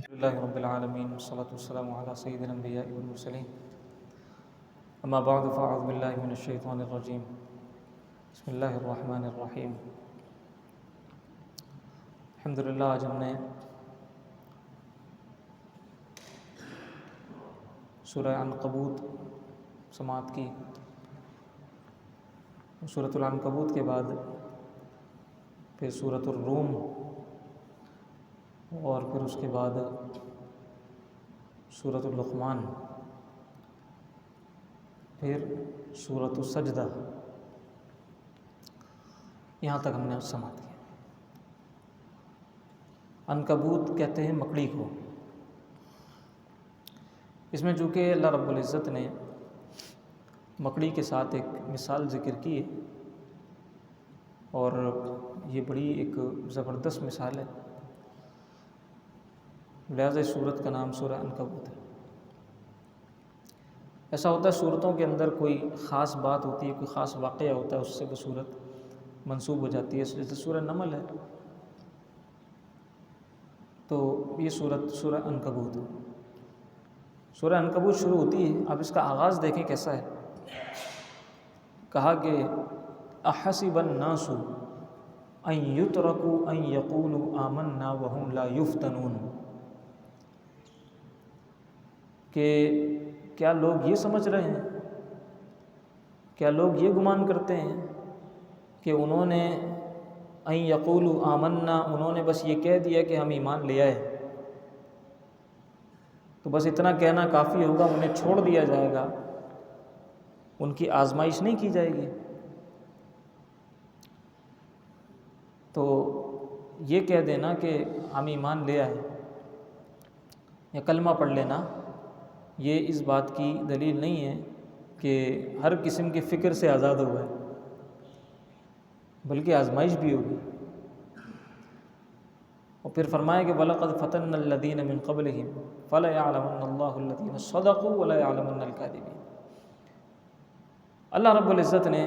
لله رب العالمين والصلاة والسلام على سيد الأنبياء والمرسلين أما بعد فأعوذ بالله من الشيطان الرجيم بسم الله الرحمن الرحیم۔ الحمدللہ آج ہم نے سورہ عنکبوت سماعت کی۔ سورۃ العنکبوت کے بعد پھر سورۃ الروم اور پھر اس کے بعد سورۃ اللقمان، پھر سورۃ السجدہ، یہاں تک ہم نے سماعت کی۔ عنکبوت کہتے ہیں مکڑی کو۔ اس میں چونکہ اللہ رب العزت نے مکڑی کے ساتھ ایک مثال ذکر کی ہے اور یہ بڑی ایک زبردست مثال ہے، لہذا اس سورت کا نام سورہ عنکبوت ہے۔ ایسا ہوتا ہے صورتوں کے اندر کوئی خاص بات ہوتی ہے، کوئی خاص واقعہ ہوتا ہے، اس سے وہ صورت منسوب ہو جاتی ہے۔ جیسے سورہ نمل ہے تو یہ سورہ عنکبوت ہے۔ سورہ عنکبوت شروع ہوتی ہے، اب اس کا آغاز دیکھیں کیسا ہے۔ کہا کہ احسب الناس ان یترکوا ان یقولوا آمنا وهم لا یفتنون، کہ کیا لوگ یہ سمجھ رہے ہیں، کیا لوگ یہ گمان کرتے ہیں کہ انہوں نے ان یقولوا آمنا، انہوں نے بس یہ کہہ دیا کہ ہم ایمان لے آئے تو بس اتنا کہنا کافی ہوگا، انہیں چھوڑ دیا جائے گا، ان کی آزمائش نہیں کی جائے گی۔ تو یہ کہہ دینا کہ ہم ایمان لے آئے یا کلمہ پڑھ لینا، یہ اس بات کی دلیل نہیں ہے کہ ہر قسم کی فکر سے آزاد ہوا ہے، بلکہ آزمائش بھی ہوگی۔ اور پھر فرمایا کہ وَلَقَدْ فَتَنَّا الَّذِينَ مِن قَبْلِهِمْ فَلَيَعْلَمَنَّ اللَّهُ الَّذِينَ صَدَقُوا وَلَيَعْلَمَنَّ الْكَاذِبِينَ۔ اللہ رب العزت نے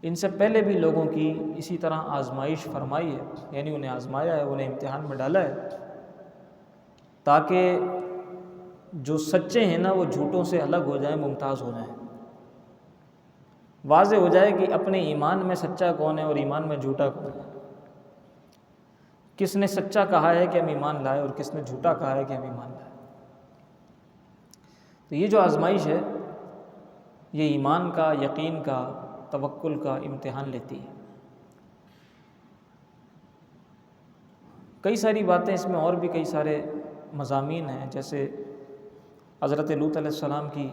ان سے پہلے بھی لوگوں کی اسی طرح آزمائش فرمائی ہے، یعنی انہیں آزمایا ہے، انہیں امتحان میں ڈالا ہے، تاکہ جو سچے ہیں نا وہ جھوٹوں سے الگ ہو جائیں، ممتاز ہو جائیں، واضح ہو جائے کہ اپنے ایمان میں سچا کون ہے اور ایمان میں جھوٹا کون ہے، کس نے سچا کہا ہے کہ ہم ایمان لائے اور کس نے جھوٹا کہا ہے کہ ہم ایمان لائے۔ تو یہ جو آزمائش ہے یہ ایمان کا، یقین کا، توکل کا امتحان لیتی ہے۔ کئی ساری باتیں اس میں اور بھی کئی سارے مضامین ہیں، جیسے حضرت لوط علیہ السلام کی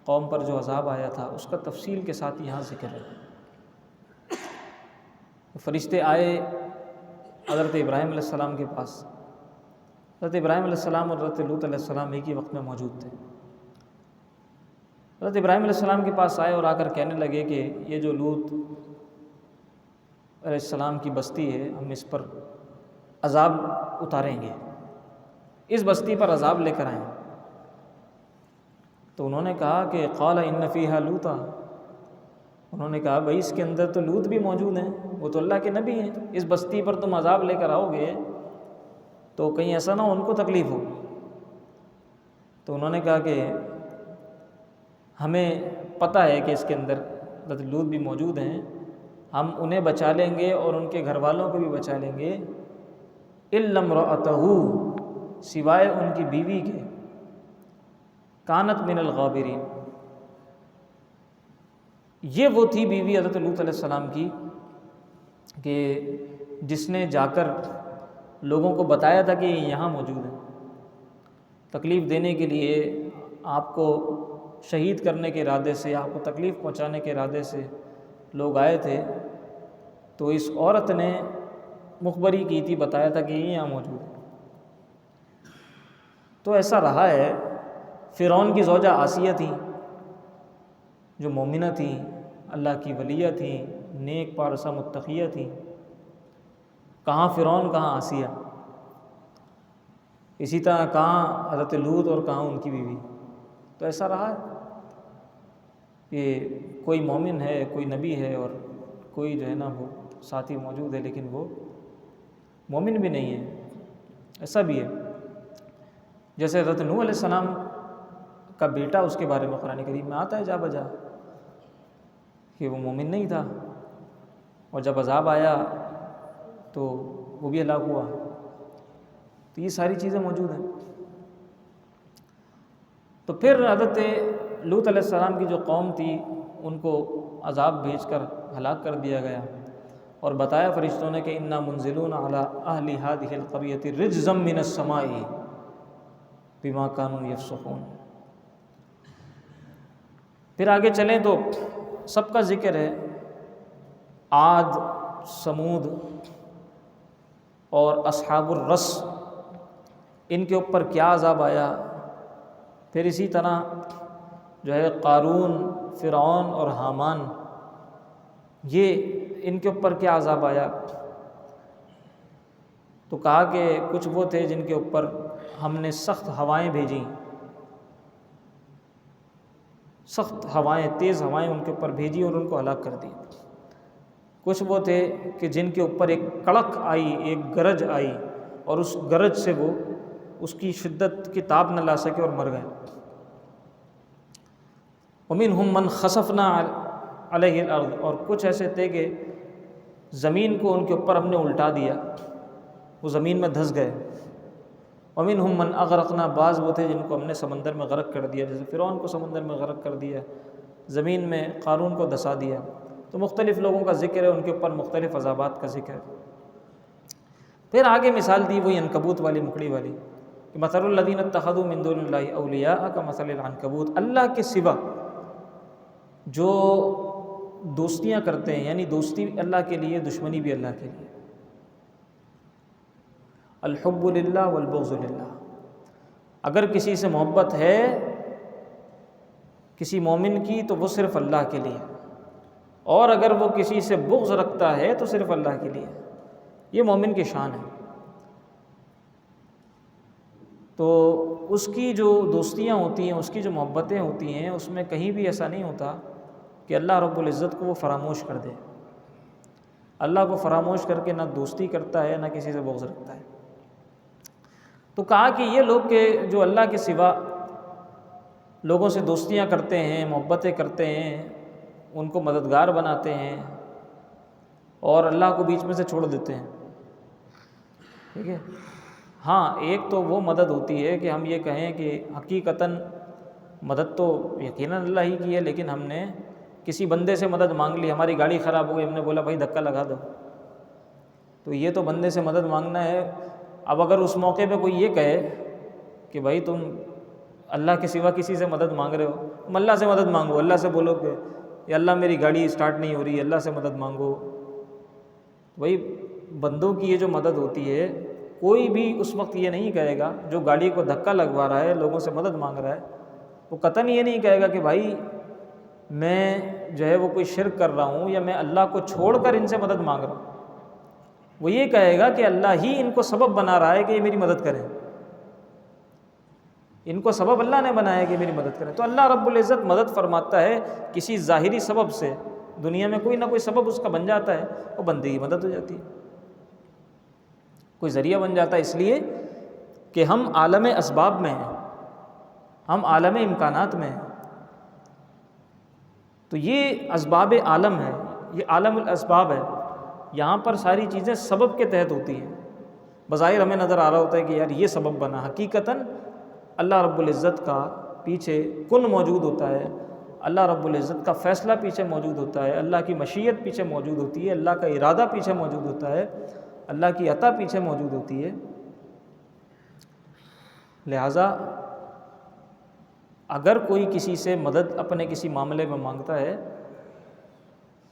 قوم پر جو عذاب آیا تھا اس کا تفصیل کے ساتھ یہاں ذکر ہے۔ فرشتے آئے حضرت ابراہیم علیہ السلام کے پاس، حضرت ابراہیم علیہ السلام اور حضرت لوط علیہ السلام ایک ہی وقت میں موجود تھے۔ حضرت ابراہیم علیہ السلام کے پاس آئے اور آ کر کہنے لگے کہ یہ جو لوط علیہ السلام کی بستی ہے ہم اس پر عذاب اتاریں گے، اس بستی پر عذاب لے کر آئیں۔ تو انہوں نے کہا کہ قال ان فیہا لوطا، انہوں نے کہا بھائی اس کے اندر تو لوط بھی موجود ہیں، وہ تو اللہ کے نبی ہیں، اس بستی پر تم عذاب لے کر آؤ گے تو کہیں ایسا نہ ہو ان کو تکلیف ہو۔ تو انہوں نے کہا کہ ہمیں پتہ ہے کہ اس کے اندر حضرت لوط بھی موجود ہیں، ہم انہیں بچا لیں گے اور ان کے گھر والوں کو بھی بچا لیں گے، الا امرأتہ، سوائے ان کی بیوی کے، کانت من الغابرین، یہ وہ تھی بیوی حضرت لوط علیہ السلام کی کہ جس نے جا کر لوگوں کو بتایا تھا کہ یہ یہاں موجود ہیں، تکلیف دینے کے لیے، آپ کو شہید کرنے کے ارادے سے، آپ کو تکلیف پہنچانے کے ارادے سے لوگ آئے تھے، تو اس عورت نے مخبری کی تھی، بتایا تھا کہ یہ یہاں موجود ہے۔ تو ایسا رہا ہے، فرعون کی زوجہ آسیہ تھیں جو مومنہ تھیں، اللہ کی ولیہ تھیں، نیک پارسہ متقیہ تھیں، کہاں فرعون کہاں آسیہ، اسی طرح کہاں حضرت لوط اور کہاں ان کی بیوی۔ تو ایسا رہا ہے کہ کوئی مومن ہے، کوئی نبی ہے اور کوئی جو ہے نا وہ ساتھی موجود ہے لیکن وہ مومن بھی نہیں ہے، ایسا بھی ہے، جیسے حضرت نوح علیہ السلام کا بیٹا، اس کے بارے میں قرآن کریم میں آتا ہے جا بجا کہ وہ مومن نہیں تھا، اور جب عذاب آیا تو وہ بھی ہلاک ہوا۔ تو یہ ساری چیزیں موجود ہیں۔ تو پھر حضرت لوط علیہ السلام کی جو قوم تھی ان کو عذاب بھیج کر ہلاک کر دیا گیا، اور بتایا فرشتوں نے کہ انا منزلون علی اہل هذه القرية رجزا من السماء بما كانوا يفسقون۔ پھر آگے چلیں تو سب کا ذکر ہے، عاد، سمود اور اصحاب الرس، ان کے اوپر کیا عذاب آیا۔ پھر اسی طرح جو ہے قارون، فرعون اور حامان، یہ ان کے اوپر کیا عذاب آیا۔ تو کہا کہ کچھ وہ تھے جن کے اوپر ہم نے سخت ہوائیں بھیجیں، سخت ہوائیں، تیز ہوائیں ان کے اوپر بھیجی اور ان کو ہلاک کر دی۔ کچھ وہ تھے کہ جن کے اوپر ایک کڑک آئی، ایک گرج آئی، اور اس گرج سے وہ اس کی شدت کی تاب نہ لا سکے اور مر گئے۔ وَمِنْهُمْ مَنْ خَسَفْنَا عَلَيْهِ الْأَرْضِ، اور کچھ ایسے تھے کہ زمین کو ان کے اوپر ہم نے الٹا دیا، وہ زمین میں دھس گئے۔ وَمِنْهُمْ مَنْ أَغْرَقْنَا، بعض وہ تھے جن کو ہم نے سمندر میں غرق کر دیا، جیسے فرعون کو سمندر میں غرق کر دیا، زمین میں قارون کو دھسا دیا۔ تو مختلف لوگوں کا ذکر ہے، ان کے اوپر مختلف عذابات کا ذکر ہے۔ پھر آگے مثال دی وہی عنکبوت والی، مکڑی والی، کہ مثل الذین اتخذوا من دون اللہ اولیاء کمثل العنکبوت، اللہ کے سوا جو دوستیاں کرتے ہیں، یعنی دوستی اللہ کے لیے، دشمنی بھی اللہ کے لیے، الحب للہ والبغض للہ۔ اگر کسی سے محبت ہے کسی مومن کی تو وہ صرف اللہ کے لیے، اور اگر وہ کسی سے بغض رکھتا ہے تو صرف اللہ کے لیے۔ یہ مومن کی شان ہے۔ تو اس کی جو دوستیاں ہوتی ہیں، اس کی جو محبتیں ہوتی ہیں، اس میں کہیں بھی ایسا نہیں ہوتا کہ اللہ رب العزت کو وہ فراموش کر دے۔ اللہ کو فراموش کر کے نہ دوستی کرتا ہے، نہ کسی سے بغض رکھتا ہے۔ تو کہا کہ یہ لوگ کہ جو اللہ کے سوا لوگوں سے دوستیاں کرتے ہیں، محبتیں کرتے ہیں، ان کو مددگار بناتے ہیں، اور اللہ کو بیچ میں سے چھوڑ دیتے ہیں، ٹھیک ہے۔ ہاں، ایک تو وہ مدد ہوتی ہے کہ ہم یہ کہیں کہ حقیقتاً مدد تو یقیناً اللہ ہی کی ہے، لیکن ہم نے کسی بندے سے مدد مانگ لی، ہماری گاڑی خراب ہو گئی، ہم نے بولا بھائی دھکا لگا دو، تو یہ تو بندے سے مدد مانگنا ہے۔ اب اگر اس موقع پہ کوئی یہ کہے کہ بھائی تم اللہ کے سوا کسی سے مدد مانگ رہے ہو، تم اللہ سے مدد مانگو، اللہ سے بولو کہ یا اللہ میری گاڑی اسٹارٹ نہیں ہو رہی، اللہ سے مدد مانگو۔ بھائی بندوں کی یہ جو مدد ہوتی ہے، کوئی بھی اس وقت یہ نہیں کہے گا، جو گاڑی کو دھکا لگوا رہا ہے، لوگوں سے مدد مانگ رہا ہے، وہ قطعاً یہ نہیں کہے گا کہ بھائی میں جو ہے وہ کوئی شرک کر رہا ہوں، یا میں اللہ کو چھوڑ کر ان سے مدد مانگ رہا ہوں۔ وہ یہ کہے گا کہ اللہ ہی ان کو سبب بنا رہا ہے کہ یہ میری مدد کریں، ان کو سبب اللہ نے بنایا ہے کہ میری مدد کریں۔ تو اللہ رب العزت مدد فرماتا ہے کسی ظاہری سبب سے، دنیا میں کوئی نہ کوئی سبب اس کا بن جاتا ہے، وہ بندے کی مدد ہو جاتی ہے، کوئی ذریعہ بن جاتا ہے، اس لیے کہ ہم عالم اسباب میں ہیں، ہم عالم امکانات میں ہیں۔ تو یہ اسباب عالم ہے، یہ عالم الاسباب ہے، یہاں پر ساری چیزیں سبب کے تحت ہوتی ہیں۔ بظاہر ہمیں نظر آ رہا ہوتا ہے کہ یار یہ سبب بنا، حقیقتاً اللہ رب العزت کا پیچھے کن موجود ہوتا ہے، اللہ رب العزت کا فیصلہ پیچھے موجود ہوتا ہے، اللہ کی مشیت پیچھے موجود ہوتی ہے، اللہ کا ارادہ پیچھے موجود ہوتا ہے، اللہ کی عطا پیچھے موجود ہوتی ہے۔ لہٰذا اگر کوئی کسی سے مدد اپنے کسی معاملے میں مانگتا ہے،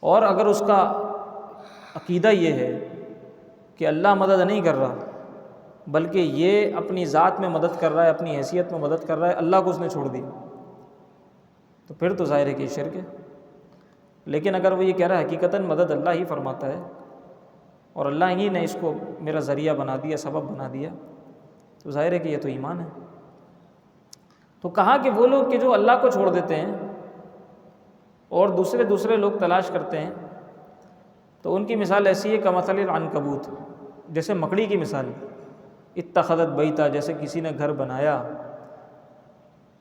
اور اگر اس کا عقیدہ یہ ہے کہ اللہ مدد نہیں کر رہا بلکہ یہ اپنی ذات میں مدد کر رہا ہے، اپنی حیثیت میں مدد کر رہا ہے، اللہ کو اس نے چھوڑ دیا، تو پھر تو ظاہر ہے کہ شرک ہے۔ لیکن اگر وہ یہ کہہ رہا ہے حقیقتاً مدد اللہ ہی فرماتا ہے اور اللہ ہی نے اس کو میرا ذریعہ بنا دیا، سبب بنا دیا، تو ظاہر ہے کہ یہ تو ایمان ہے۔ تو کہا کہ وہ لوگ کہ جو اللہ کو چھوڑ دیتے ہیں اور دوسرے لوگ تلاش کرتے ہیں، تو ان کی مثال ایسی ہے کمثل العنکبوت، جیسے مکڑی کی مثال۔ اتخذت بیتا، جیسے کسی نے گھر بنایا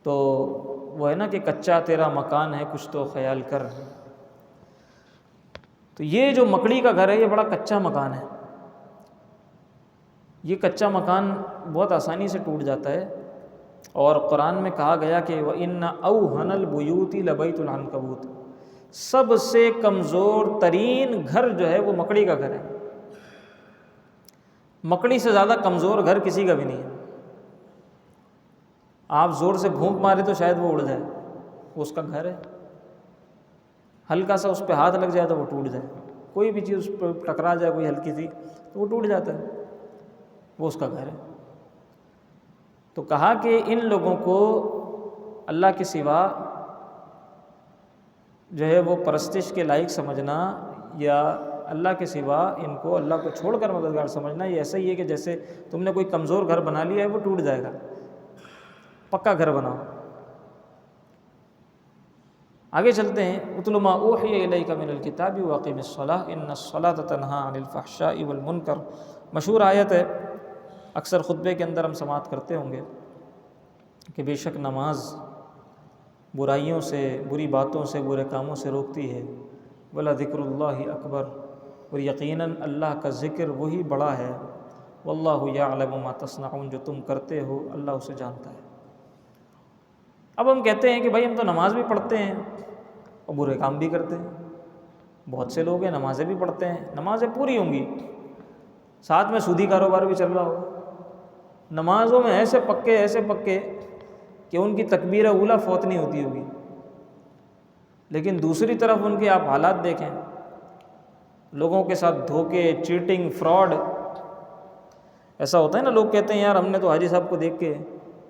تو وہ ہے نا کہ کچا تیرا مکان ہے کچھ تو خیال کر. تو یہ جو مکڑی کا گھر ہے یہ بڑا کچا مکان ہے. یہ کچا مکان بہت آسانی سے ٹوٹ جاتا ہے. اور قرآن میں کہا گیا کہ وَإِنَّ أَوْهَنَ الْبُيُوتِ لَبَيْتُ الْعَنْكَبُوتِ، سب سے کمزور ترین گھر جو ہے وہ مکڑی کا گھر ہے. مکڑی سے زیادہ کمزور گھر کسی کا بھی نہیں ہے. آپ زور سے بھونک مارے تو شاید وہ اڑ جائے، وہ اس کا گھر ہے. ہلکا سا اس پہ ہاتھ لگ جائے تو وہ ٹوٹ جائے، کوئی بھی چیز اس پہ ٹکرا جائے کوئی ہلکی سی تو وہ ٹوٹ جاتا ہے، وہ اس کا گھر ہے. تو کہا کہ ان لوگوں کو اللہ کے سوا جو ہے وہ پرستش کے لائق سمجھنا یا اللہ کے سوا ان کو اللہ کو چھوڑ کر مددگار سمجھنا، یہ ایسا ہی ہے کہ جیسے تم نے کوئی کمزور گھر بنا لیا ہے وہ ٹوٹ جائے گا، پکا گھر بناؤ. آگے چلتے ہیں. اتل ما اوحی الیک من الکتاب واقم الصلاۃ ان الصلاۃ تنہی عن الفحشاء والمنکر. مشہور آیت ہے، اکثر خطبے کے اندر ہم سماعت کرتے ہوں گے کہ بے شک نماز برائیوں سے، بری باتوں سے، برے کاموں سے روکتی ہے. وَلَذِكْرُ اللَّهِ اکبر، اور یقیناً اللہ کا ذکر وہی بڑا ہے. وَاللَّهُ يَعْلَمُ مَا تَصْنَعُونَ، جو تم کرتے ہو اللہ اسے جانتا ہے. اب ہم کہتے ہیں کہ بھائی ہم تو نماز بھی پڑھتے ہیں اور برے کام بھی کرتے ہیں. بہت سے لوگ ہیں نمازیں بھی پڑھتے ہیں، نمازیں پوری ہوں گی، ساتھ میں سودی کاروبار بھی چل رہا ہوگا. نمازوں میں ایسے پکے کہ ان کی تکبیر اولیٰ فوت نہیں ہوتی ہوگی. لیکن دوسری طرف ان کے آپ حالات دیکھیں، لوگوں کے ساتھ دھوکے، چیٹنگ، فراڈ. ایسا ہوتا ہے نا، لوگ کہتے ہیں یار ہم نے تو حاجی صاحب کو دیکھ کے،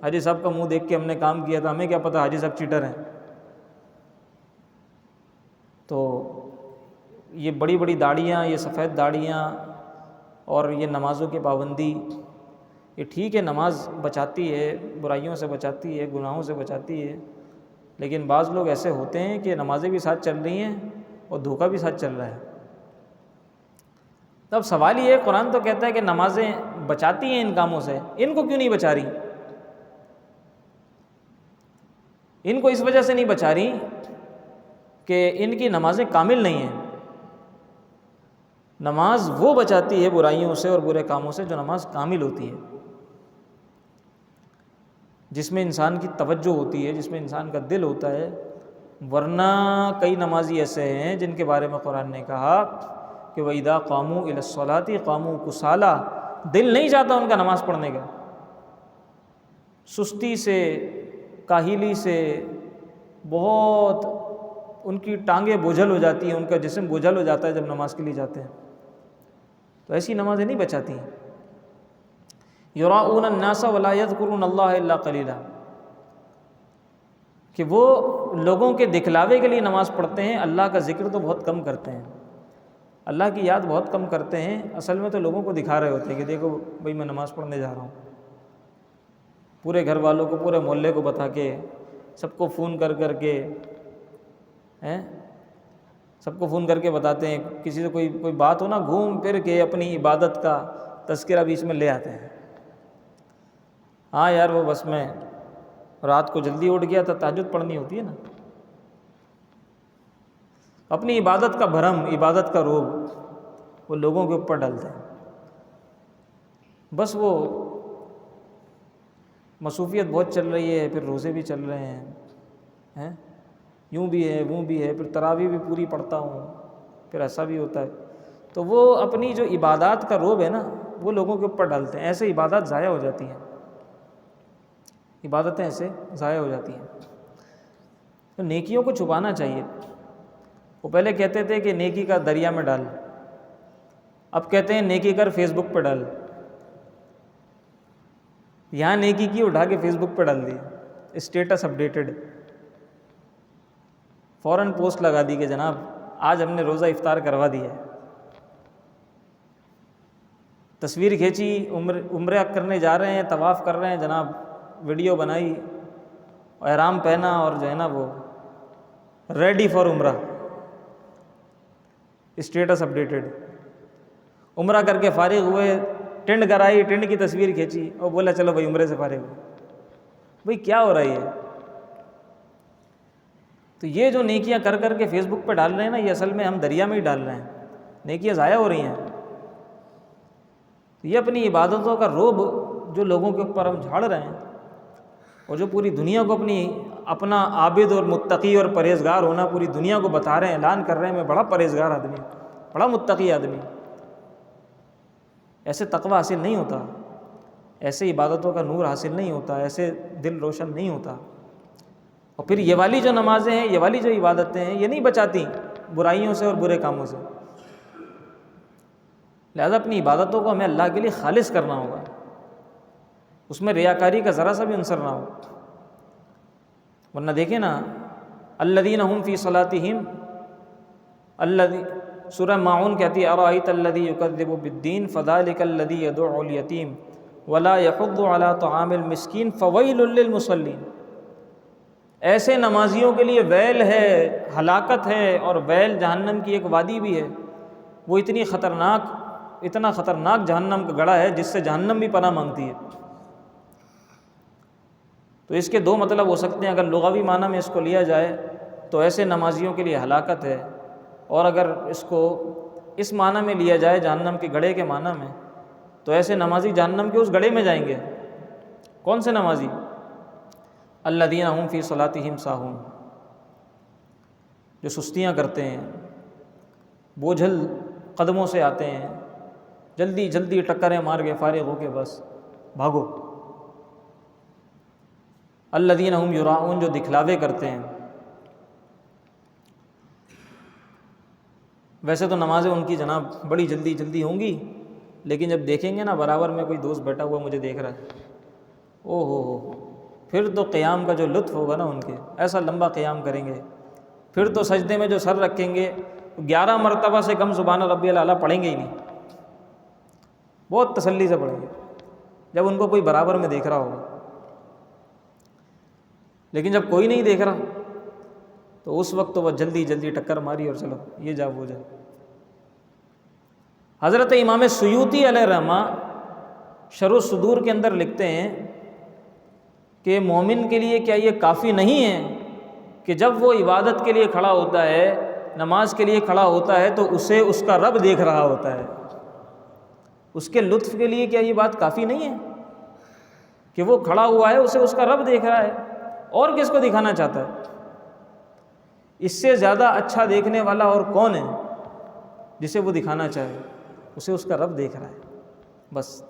حاجی صاحب کا منہ دیکھ کے ہم نے کام کیا تھا، ہمیں کیا پتہ حاجی صاحب چیٹر ہیں. تو یہ بڑی بڑی داڑھیاں، یہ سفید داڑھیاں اور یہ نمازوں کی پابندی، یہ ٹھیک ہے نماز بچاتی ہے، برائیوں سے بچاتی ہے، گناہوں سے بچاتی ہے. لیکن بعض لوگ ایسے ہوتے ہیں کہ نمازیں بھی ساتھ چل رہی ہیں اور دھوکہ بھی ساتھ چل رہا ہے. تو اب سوال یہ ہے، قرآن تو کہتا ہے کہ نمازیں بچاتی ہیں ان کاموں سے، ان کو کیوں نہیں بچا رہی؟ ان کو اس وجہ سے نہیں بچا رہی کہ ان کی نمازیں کامل نہیں ہیں. نماز وہ بچاتی ہے برائیوں سے اور برے کاموں سے جو نماز کامل ہوتی ہے، جس میں انسان کی توجہ ہوتی ہے، جس میں انسان کا دل ہوتا ہے. ورنہ کئی نمازی ایسے ہیں جن کے بارے میں قرآن نے کہا کہ وَإِذَا قَامُوا إِلَى الصَّلَاةِ قَامُوا كُسَالَىٰ، دل نہیں چاہتا ان کا نماز پڑھنے کا، سستی سے، کاہلی سے، بہت ان کی ٹانگیں بوجھل ہو جاتی ہیں، ان کا جسم بوجھل ہو جاتا ہے جب نماز کے لیے جاتے ہیں. تو ایسی نمازیں نہیں بچاتی ہیں. یراؤون الناس ولا یذکرون اللہ الا قلیلا، کہ وہ لوگوں کے دکھلاوے کے لیے نماز پڑھتے ہیں، اللہ کا ذکر تو بہت کم کرتے ہیں، اللہ کی یاد بہت کم کرتے ہیں. اصل میں تو لوگوں کو دکھا رہے ہوتے ہیں کہ دیکھو بھائی میں نماز پڑھنے جا رہا ہوں. پورے گھر والوں کو، پورے محلے کو بتا کے، سب کو فون کر کے سب کو فون کر کے بتاتے ہیں. کسی سے کوئی بات ہو نا، گھوم پھر کے اپنی عبادت کا تذکرہ بیچ میں لے آتے ہیں. ہاں یار وہ بس میں رات کو جلدی اٹھ گیا تھا، تہجد پڑھنی ہوتی ہے نا. اپنی عبادت کا بھرم، عبادت کا روب وہ لوگوں کے اوپر ڈالتے ہیں. بس وہ مصروفیت بہت چل رہی ہے، پھر روزے بھی چل رہے ہیں، یوں بھی ہے وہ بھی ہے، پھر تراویح بھی پوری پڑھتا ہوں، پھر ایسا بھی ہوتا ہے. تو وہ اپنی جو عبادات کا روب ہے نا وہ لوگوں کے اوپر ڈالتے ہیں. ایسے عبادات ضائع ہو جاتی ہیں، عبادتیں ایسے ضائع ہو جاتی ہیں. تو نیکیوں کو چھپانا چاہیے. وہ پہلے کہتے تھے کہ نیکی کا دریا میں ڈال، اب کہتے ہیں نیکی کر فیس بک پہ ڈال. یہاں نیکی کی اٹھا کے فیس بک پہ ڈال دی، اسٹیٹس اپڈیٹڈ، فوراً پوسٹ لگا دی کہ جناب آج ہم نے روزہ افطار کروا دیا ہے. تصویر کھینچی، عمرہ کرنے جا رہے ہیں، طواف کر رہے ہیں جناب، ویڈیو بنائی، احرام پہنا اور جو ہے نا وہ ریڈی فار عمرہ، اسٹیٹس اپڈیٹڈ. عمرہ کر کے فارغ ہوئے ٹینڈ کرائی، ٹینڈ کی تصویر کھینچی اور بولا چلو بھائی عمرے سے فارغ ہو. بھائی کیا ہو رہا ہے یہ؟ تو یہ جو نیکیاں کر کر کے فیس بک پہ ڈال رہے ہیں نا، یہ اصل میں ہم دریا میں ہی ڈال رہے ہیں، نیکیاں ضائع ہو رہی ہیں. یہ اپنی عبادتوں کا روب جو لوگوں کے اوپر ہم جھاڑ رہے ہیں، اور جو پوری دنیا کو اپنا عابد اور متقی اور پرہیزگار ہونا پوری دنیا کو بتا رہے ہیں، اعلان کر رہے ہیں میں بڑا پرہیزگار آدمی ہوں، بڑا متقی آدمی. ایسے تقوی حاصل نہیں ہوتا، ایسے عبادتوں کا نور حاصل نہیں ہوتا، ایسے دل روشن نہیں ہوتا. اور پھر یہ والی جو نمازیں ہیں، یہ والی جو عبادتیں ہیں، یہ نہیں بچاتی برائیوں سے اور برے کاموں سے. لہذا اپنی عبادتوں کو ہمیں اللہ کے لیے خالص کرنا ہوگا، اس میں ریاکاری کا ذرا سا بھی عنصر نہ ہو. ورنہ دیکھیں نا، الذین هم فی صلاتہم سورہ ماعون کہتی ہے ارأیت الذی یکذب بالدین فذلک الذی یدع الیتیم ولا یحض علی طعام المسکین فویل للمصلین. ایسے نمازیوں کے لیے ویل ہے، ہلاکت ہے، اور ویل جہنم کی ایک وادی بھی ہے. وہ اتنا خطرناک جہنم کا گڑھا ہے جس سے جہنم بھی پناہ مانگتی ہے. تو اس کے دو مطلب ہو سکتے ہیں. اگر لغوی معنی میں اس کو لیا جائے تو ایسے نمازیوں کے لیے ہلاکت ہے، اور اگر اس کو اس معنی میں لیا جائے جہنم کے گڑھے کے معنی میں، تو ایسے نمازی جہنم کے اس گڑھے میں جائیں گے. کون سے نمازی؟ الذین هم فی صلاتہم ساہون، جو سستیاں کرتے ہیں، بوجھل قدموں سے آتے ہیں، جلدی جلدی ٹکریں مار کے فارغ ہو کے بس بھاگو. الذین هم یراؤون، جو دکھلاوے کرتے ہیں. ویسے تو نمازیں ان کی جناب بڑی جلدی جلدی ہوں گی، لیکن جب دیکھیں گے نا برابر میں کوئی دوست بیٹھا ہوا مجھے دیکھ رہا ہے، او ہو پھر تو قیام کا جو لطف ہوگا نا ان کے، ایسا لمبا قیام کریں گے. پھر تو سجدے میں جو سر رکھیں گے 11 مرتبہ سے کم سبحان ربی الاعلیٰ پڑھیں گے ہی نہیں، بہت تسلی سے پڑھیں گے جب ان کو کوئی برابر میں دیکھ رہا ہوگا. لیکن جب کوئی نہیں دیکھ رہا تو اس وقت تو وہ جلدی جلدی ٹکر ماری اور چلو یہ جا وہ جا. حضرت امام سیوطی علیہ الرحمہ شرح الصدور کے اندر لکھتے ہیں کہ مومن کے لیے کیا یہ کافی نہیں ہے کہ جب وہ عبادت کے لیے کھڑا ہوتا ہے، نماز کے لیے کھڑا ہوتا ہے، تو اسے اس کا رب دیکھ رہا ہوتا ہے. اس کے لطف کے لیے کیا یہ بات کافی نہیں ہے کہ وہ کھڑا ہوا ہے، اسے اس کا رب دیکھ رہا ہے؟ اور کس کو دکھانا چاہتا ہے؟ اس سے زیادہ اچھا دیکھنے والا اور کون ہے جسے وہ دکھانا چاہے؟ اسے اس کا رب دیکھ رہا ہے بس.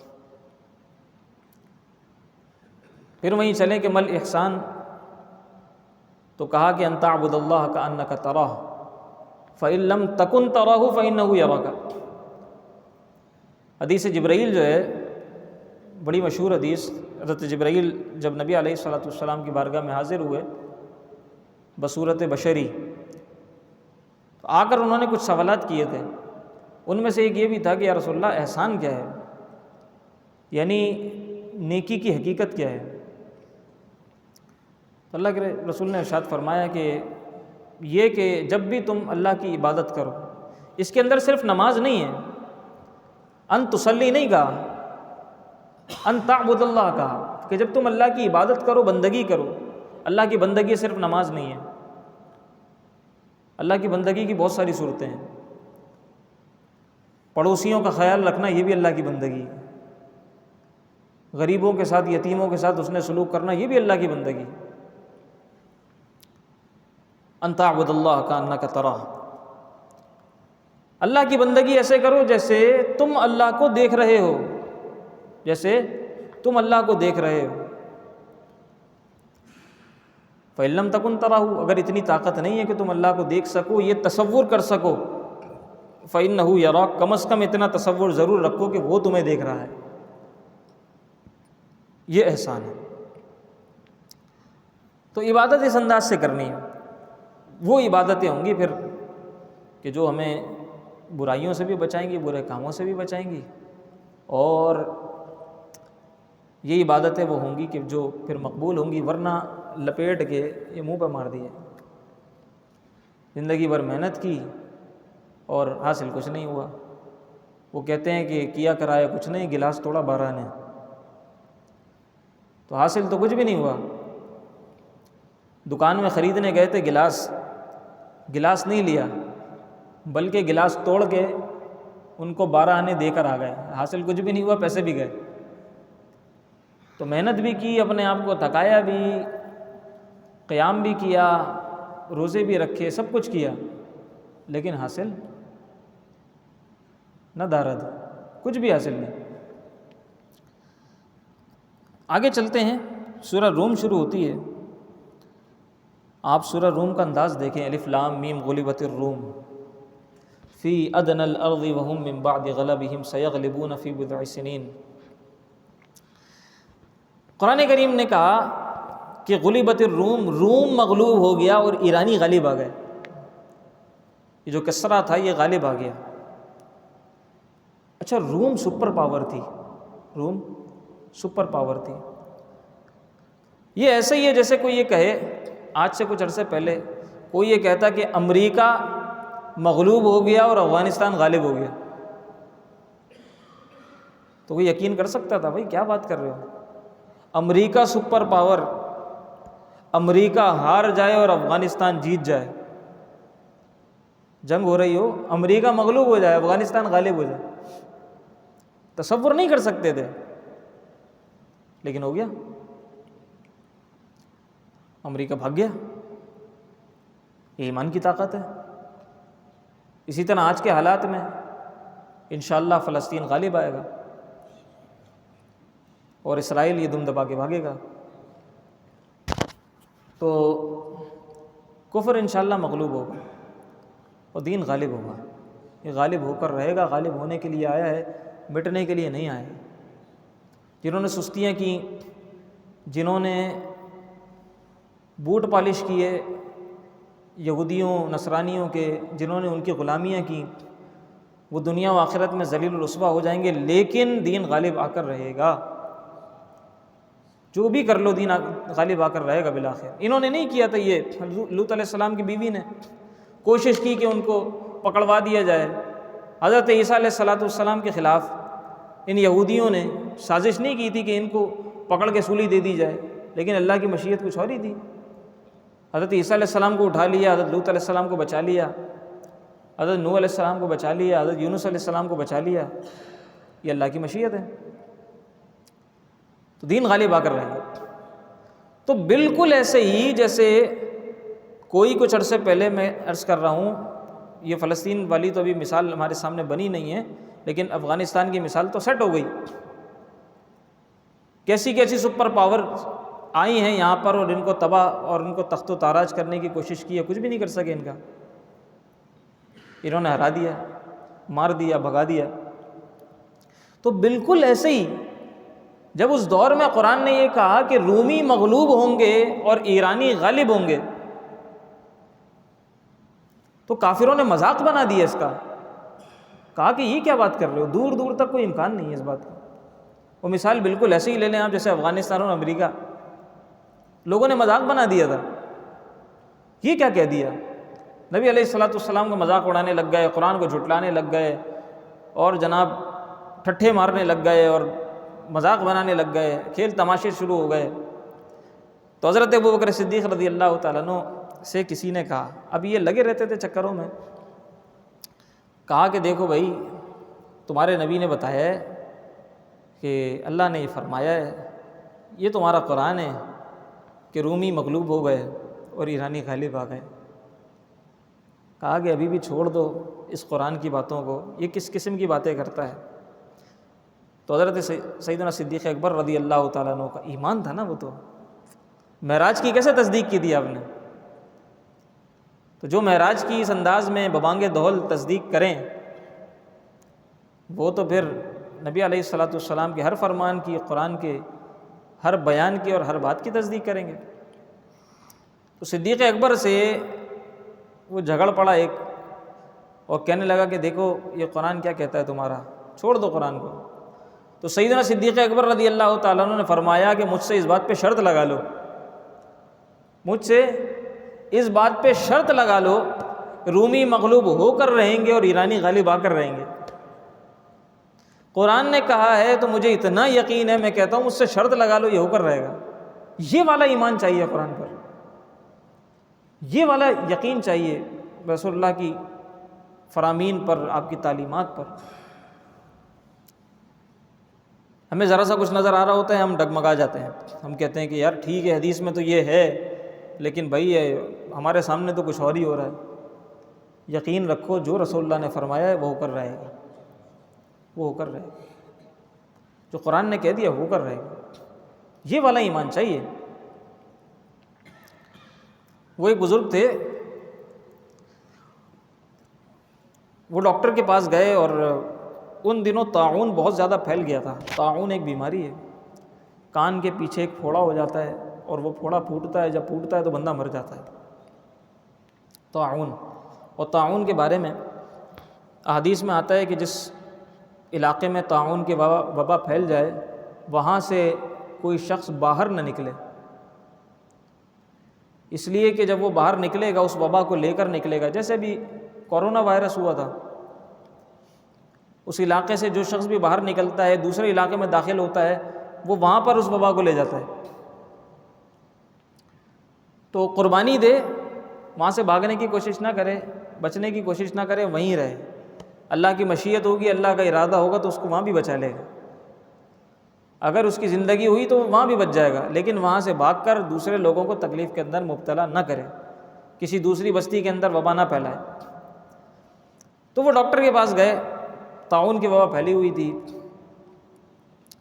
پھر وہیں چلیں کہ مل احسان، تو کہا کہ ان تعبد اللہ کأنک تراہ فإن لم تکن تراہ فإنہ یراک. حدیث جبرائیل جو ہے بڑی مشہور حدیث، حضرت جبرائیل جب نبی علیہ الصلوۃ والسلام کی بارگاہ میں حاضر ہوئے بصورت بشری، تو آ کر انہوں نے کچھ سوالات کیے تھے. ان میں سے ایک یہ بھی تھا کہ یا رسول اللہ احسان کیا ہے، یعنی نیکی کی حقیقت کیا ہے؟ تو اللہ کے رسول نے ارشاد فرمایا کہ یہ کہ جب بھی تم اللہ کی عبادت کرو، اس کے اندر صرف نماز نہیں ہے، ان تصلی نہیں کہا، ان تعبد اللہ کہا، کہ جب تم اللہ کی عبادت کرو، بندگی کرو. اللہ کی بندگی صرف نماز نہیں ہے، اللہ کی بندگی کی بہت ساری صورتیں ہیں. پڑوسیوں کا خیال رکھنا یہ بھی اللہ کی بندگی ہے، غریبوں کے ساتھ، یتیموں کے ساتھ حسن سلوک کرنا یہ بھی اللہ کی بندگی. ان تعبد اللہ کأنک تراہ، اللہ کی بندگی ایسے کرو جیسے تم اللہ کو دیکھ رہے ہو، جیسے تم اللہ کو دیکھ رہے ہو. فإن لم تکن تراہ، اگر اتنی طاقت نہیں ہے کہ تم اللہ کو دیکھ سکو، یہ تصور کر سکو، فإنہ یراک، کم از کم اتنا تصور ضرور رکھو کہ وہ تمہیں دیکھ رہا ہے. یہ احسان ہے. تو عبادت اس انداز سے کرنی ہے. وہ عبادتیں ہوں گی پھر کہ جو ہمیں برائیوں سے بھی بچائیں گی، برے کاموں سے بھی بچائیں گی، اور یہ عبادتیں وہ ہوں گی کہ جو پھر مقبول ہوں گی. ورنہ لپیٹ کے یہ منہ پہ مار دیے، زندگی بھر محنت کی اور حاصل کچھ نہیں ہوا. وہ کہتے ہیں کہ کیا کرایا کچھ نہیں، گلاس توڑا 12 نے، تو حاصل تو کچھ بھی نہیں ہوا۔ دکان میں خریدنے گئے تھے گلاس نہیں لیا، بلکہ گلاس توڑ کے ان کو 12 آنے دے کر آ گئے، حاصل کچھ بھی نہیں ہوا، پیسے بھی گئے۔ تو محنت بھی کی، اپنے آپ کو تھکایا بھی، قیام بھی کیا، روزے بھی رکھے، سب کچھ کیا، لیکن حاصل نہ دارد، کچھ بھی حاصل نہیں۔ آگے چلتے ہیں، سورہ روم شروع ہوتی ہے۔ آپ سورہ روم کا انداز دیکھیں، الف لام میم غلبت الروم فی ادنی الارض وهم من بعد غلبهم سیغلبون فی بضع سنین۔ قرآن کریم نے کہا کہ غلبت الروم، روم مغلوب ہو گیا اور ایرانی غالب آ گئے۔ یہ جو کسرا تھا یہ غالب آ گیا۔ اچھا، روم سپر پاور تھی، روم سپر پاور تھی۔ یہ ایسے ہی ہے جیسے کوئی یہ کہے، آج سے کچھ عرصے پہلے کوئی یہ کہتا کہ امریکہ مغلوب ہو گیا اور افغانستان غالب ہو گیا، تو کوئی یقین کر سکتا تھا؟ بھائی کیا بات کر رہے ہو، امریکہ سپر پاور، امریکہ ہار جائے اور افغانستان جیت جائے، جنگ ہو رہی ہو، امریکہ مغلوب ہو جائے، افغانستان غالب ہو جائے، تصور نہیں کر سکتے تھے، لیکن ہو گیا، امریکہ بھاگ گیا۔ یہ ایمان کی طاقت ہے۔ اسی طرح آج کے حالات میں انشاءاللہ فلسطین غالب آئے گا اور اسرائیل یہ دم دبا کے بھاگے گا، تو کفر انشاءاللہ مغلوب ہوگا اور دین غالب ہوگا۔ یہ غالب ہو کر رہے گا، غالب ہونے کے لیے آیا ہے، مٹنے کے لیے نہیں آیا ہے۔ جنہوں نے سستیاں کی، جنہوں نے بوٹ پالش کیے یہودیوں نصرانیوں کے، جنہوں نے ان کی غلامیاں کی، وہ دنیا و آخرت میں ذلیل الرسوا ہو جائیں گے، لیکن دین غالب آ کر رہے گا۔ جو بھی کر لو، دین غالب آ کر رہے گا بالآخر۔ انہوں نے نہیں کیا تھا، یہ لوط علیہ السلام کی بیوی نے کوشش کی کہ ان کو پکڑوا دیا جائے۔ حضرت عیسیٰ علیہ السلام کے خلاف ان یہودیوں نے سازش نہیں کی تھی کہ ان کو پکڑ کے سولی دے دی جائے، لیکن اللہ کی مشیت کچھ اور ہی تھی۔ حضرت عیسیٰ علیہ السلام کو اٹھا لیا، حضرت لوط علیہ السلام کو بچا لیا، حضرت نوح علیہ السلام کو بچا لیا، حضرت یونس علیہ السلام کو بچا لیا۔ یہ اللہ کی مشیت ہے، تو دین غالب آ کر رہے گا۔ تو بالکل ایسے ہی جیسے کوئی کچھ عرصے پہلے، میں عرض کر رہا ہوں، یہ فلسطین والی تو ابھی مثال ہمارے سامنے بنی نہیں ہے، لیکن افغانستان کی مثال تو سیٹ ہو گئی۔ کیسی کیسی سپر پاور آئی ہیں یہاں پر اور ان کو تباہ اور ان کو تخت و تاراج کرنے کی کوشش کی ہے، کچھ بھی نہیں کر سکے ان کا۔ انہوں نے ہرا دیا، مار دیا، بھگا دیا۔ تو بالکل ایسے ہی جب اس دور میں قرآن نے یہ کہا کہ رومی مغلوب ہوں گے اور ایرانی غالب ہوں گے، تو کافروں نے مذاق بنا دیا اس کا، کہا کہ یہ کیا بات کر رہے ہو، دور دور تک کوئی امکان نہیں ہے اس بات کا۔ وہ مثال بالکل ایسے ہی لے لیں آپ جیسے افغانستان اور امریکہ، لوگوں نے مذاق بنا دیا تھا، یہ کیا کہہ دیا، نبی علیہ السلام کو مذاق اڑانے لگ گئے، قرآن کو جھٹلانے لگ گئے، اور جناب ٹھٹھے مارنے لگ گئے اور مذاق بنانے لگ گئے، کھیل تماشے شروع ہو گئے۔ تو حضرت ابوبکر صدیق رضی اللہ تعالیٰ عنہ سے کسی نے کہا، اب یہ لگے رہتے تھے چکروں میں، کہا کہ دیکھو بھائی، تمہارے نبی نے بتایا ہے کہ اللہ نے یہ فرمایا ہے، یہ تمہارا قرآن ہے کہ رومی مغلوب ہو گئے اور ایرانی غالب آ گئے۔ کہا کہ ابھی بھی چھوڑ دو اس قرآن کی باتوں کو، یہ کس قسم کی باتیں کرتا ہے۔ تو حضرت سیدنا صدیق اکبر رضی اللہ تعالیٰ عنہ کا ایمان تھا نا، وہ تو معراج کی کیسے تصدیق کی تھی آپ نے؟ تو جو معراج کی اس انداز میں ببانگ دہل تصدیق کریں، وہ تو پھر نبی علیہ السلام کے ہر فرمان کی، قرآن کے ہر بیان کی اور ہر بات کی تصدیق کریں گے۔ تو صدیق اکبر سے وہ جھگڑ پڑا ایک، اور کہنے لگا کہ دیکھو یہ قرآن کیا کہتا ہے تمہارا، چھوڑ دو قرآن کو۔ تو سیدنا صدیق اکبر رضی اللہ تعالیٰ عنہ نے فرمایا کہ مجھ سے اس بات پہ شرط لگا لو، مجھ سے اس بات پہ شرط لگا لو، رومی مغلوب ہو کر رہیں گے اور ایرانی غالب آ کر رہیں گے۔ قرآن نے کہا ہے تو مجھے اتنا یقین ہے، میں کہتا ہوں مجھ سے شرط لگا لو یہ ہو کر رہے گا۔ یہ والا ایمان چاہیے قرآن پر، یہ والا یقین چاہیے رسول اللہ کی فرامین پر، آپ کی تعلیمات پر۔ ہمیں ذرا سا کچھ نظر آ رہا ہوتا ہے ہم ڈگمگا جاتے ہیں، ہم کہتے ہیں کہ یار ٹھیک ہے حدیث میں تو یہ ہے، لیکن بھائی ہمارے سامنے تو کچھ اور ہی ہو رہا ہے۔ یقین رکھو جو رسول اللہ نے فرمایا ہے وہ ہو کر رہے گا، وہ ہو کر رہے گا، جو قرآن نے کہہ دیا وہ کر رہے گا۔ یہ والا ایمان چاہیے۔ وہ ایک بزرگ تھے، وہ ڈاکٹر کے پاس گئے اور ان دنوں طاعون بہت زیادہ پھیل گیا تھا۔ طاعون ایک بیماری ہے، کان کے پیچھے ایک پھوڑا ہو جاتا ہے اور وہ پھوڑا پھوٹتا ہے، جب پھوٹتا ہے تو بندہ مر جاتا ہے، طاعون۔ اور طاعون کے بارے میں احادیث میں آتا ہے کہ جس علاقے میں طاعون کی وبا پھیل جائے وہاں سے کوئی شخص باہر نہ نکلے، اس لیے کہ جب وہ باہر نکلے گا اس وبا کو لے کر نکلے گا۔ جیسے بھی کورونا وائرس ہوا تھا، اس علاقے سے جو شخص بھی باہر نکلتا ہے دوسرے علاقے میں داخل ہوتا ہے وہ وہاں پر اس وبا کو لے جاتا ہے۔ تو قربانی دے، وہاں سے بھاگنے کی کوشش نہ کرے، بچنے کی کوشش نہ کرے، وہیں رہے۔ اللہ کی مشیت ہوگی، اللہ کا ارادہ ہوگا تو اس کو وہاں بھی بچا لے گا۔ اگر اس کی زندگی ہوئی تو وہاں بھی بچ جائے گا، لیکن وہاں سے بھاگ کر دوسرے لوگوں کو تکلیف کے اندر مبتلا نہ کرے، کسی دوسری بستی کے اندر وبا نہ پھیلائے۔ تو وہ ڈاکٹر کے پاس گئے، طاعون کی وبا پھیلی ہوئی تھی،